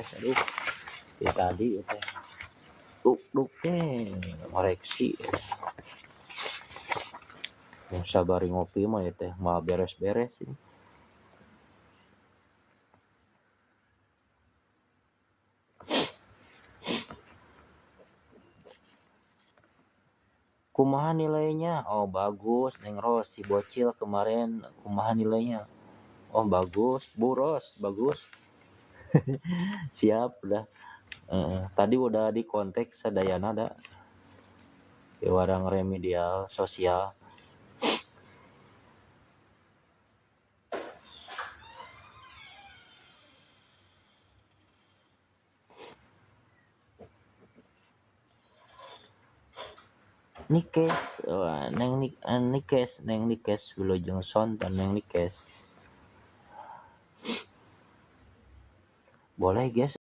guys. Aduh, ya tadi ya teh duk teh koreksi ya. Sabari ngopi mah ya teh mah beres-beres ini. Kumaha nilainya? Oh bagus, Neng Ros, si bocil kemarin kumaha nilainya? Oh bagus, Bu Ros, bagus. Siap udah. Tadi udah di kontak sadayana ada di warang remedial sosial. Nikes, neng Nikes Wilujeng Son dan neng Nikes. Boleh guys,